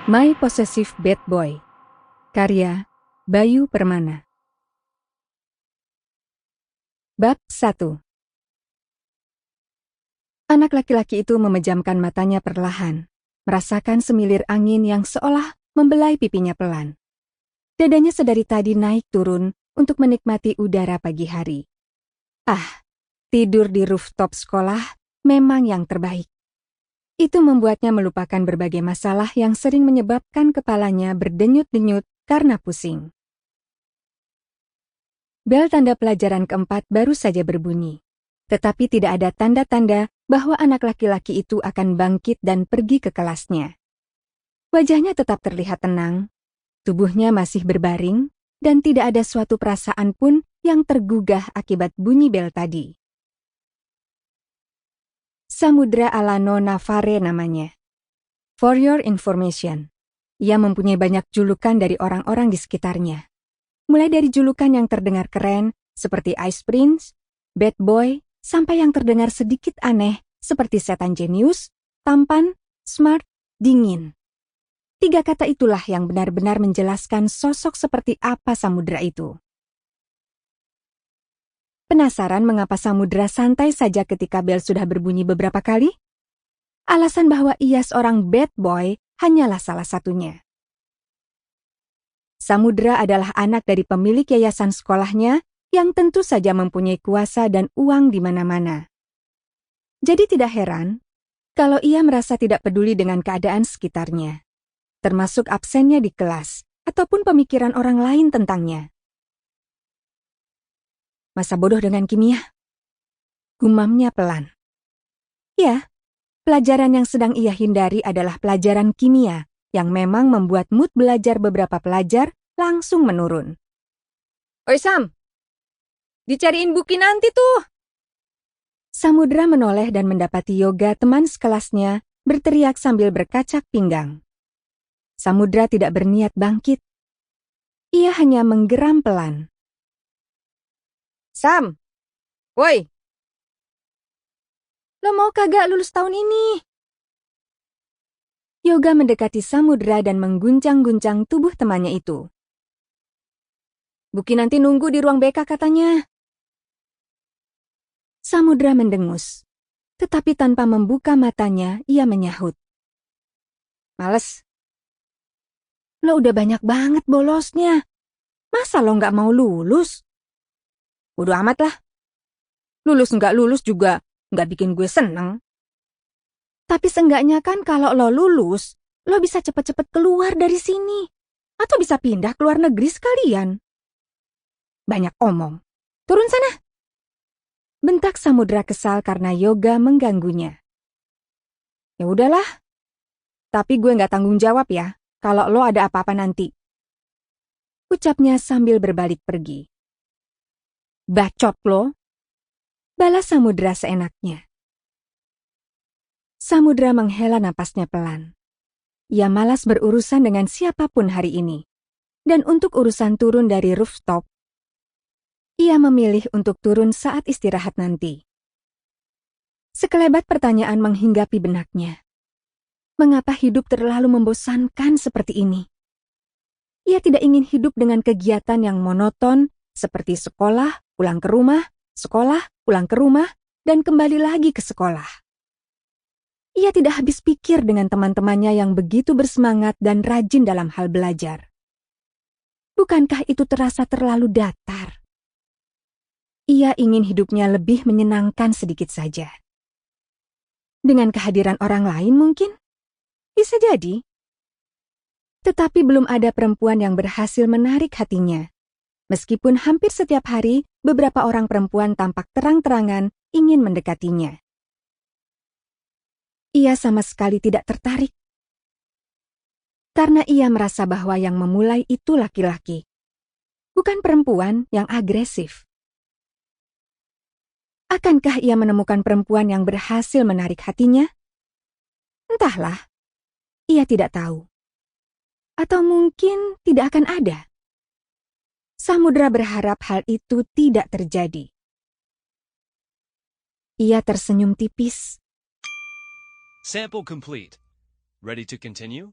My Possessive Bad Boy, karya Bayu Permana. Bab 1. Anak laki-laki itu memejamkan matanya perlahan, merasakan semilir angin yang seolah membelai pipinya pelan. Dadanya sedari tadi naik turun untuk menikmati udara pagi hari. Tidur di rooftop sekolah memang yang terbaik. Itu membuatnya melupakan berbagai masalah yang sering menyebabkan kepalanya berdenyut-denyut karena pusing. Bel tanda pelajaran keempat baru saja berbunyi, tetapi tidak ada tanda-tanda bahwa anak laki-laki itu akan bangkit dan pergi ke kelasnya. Wajahnya tetap terlihat tenang, tubuhnya masih berbaring, dan tidak ada suatu perasaan pun yang tergugah akibat bunyi bel tadi. Samudra Alano Navarre namanya. For your information, ia mempunyai banyak julukan dari orang-orang di sekitarnya. Mulai dari julukan yang terdengar keren, seperti Ice Prince, Bad Boy, sampai yang terdengar sedikit aneh, seperti setan jenius, tampan, smart, dingin. 3 kata itulah yang benar-benar menjelaskan sosok seperti apa Samudra itu. Penasaran mengapa Samudra santai saja ketika bel sudah berbunyi beberapa kali? Alasan bahwa ia seorang bad boy hanyalah salah satunya. Samudra adalah anak dari pemilik yayasan sekolahnya yang tentu saja mempunyai kuasa dan uang di mana-mana. Jadi tidak heran kalau ia merasa tidak peduli dengan keadaan sekitarnya, termasuk absennya di kelas ataupun pemikiran orang lain tentangnya. Masa bodoh dengan kimia? Gumamnya pelan. Ya, pelajaran yang sedang ia hindari adalah pelajaran kimia yang memang membuat mood belajar beberapa pelajar langsung menurun. Oi Sam, dicariin buku nanti tuh. Samudra menoleh dan mendapati Yoga teman sekelasnya berteriak sambil berkacak pinggang. Samudra tidak berniat bangkit. Ia hanya menggeram pelan. Sam, woi. Lo mau kagak lulus tahun ini? Yoga mendekati Samudra dan mengguncang-guncang tubuh temannya itu. Buki nanti nunggu di ruang BK katanya. Samudra mendengus, tetapi tanpa membuka matanya ia menyahut. Males. Lo udah banyak banget bolosnya. Masa lo nggak mau lulus? Bodo amat lah. Lulus nggak lulus juga nggak bikin gue seneng. Tapi seenggaknya kan kalau lo lulus, lo bisa cepet-cepet keluar dari sini. Atau bisa pindah ke luar negeri sekalian. Banyak omong. Turun sana. Bentak Samudra kesal karena Yoga mengganggunya. Ya udahlah. Tapi gue nggak tanggung jawab ya kalau lo ada apa-apa nanti. Ucapnya sambil berbalik pergi. Bacot lo. Balas Samudra seenaknya. Samudra menghela napasnya pelan. Ia malas berurusan dengan siapapun hari ini. Dan untuk urusan turun dari rooftop, ia memilih untuk turun saat istirahat nanti. Sekelebat pertanyaan menghinggapi benaknya. Mengapa hidup terlalu membosankan seperti ini? Ia tidak ingin hidup dengan kegiatan yang monoton, seperti sekolah, pulang ke rumah, sekolah, pulang ke rumah, dan kembali lagi ke sekolah. Ia tidak habis pikir dengan teman-temannya yang begitu bersemangat dan rajin dalam hal belajar. Bukankah itu terasa terlalu datar? Ia ingin hidupnya lebih menyenangkan sedikit saja. Dengan kehadiran orang lain mungkin? Bisa jadi. Tetapi belum ada perempuan yang berhasil menarik hatinya. Meskipun hampir setiap hari, beberapa orang perempuan tampak terang-terangan ingin mendekatinya. Ia sama sekali tidak tertarik. Karena ia merasa bahwa yang memulai itu laki-laki. Bukan perempuan yang agresif. Akankah ia menemukan perempuan yang berhasil menarik hatinya? Entahlah. Ia tidak tahu. Atau mungkin tidak akan ada. Samudra berharap hal itu tidak terjadi. Ia tersenyum tipis. Sample complete. Ready to continue?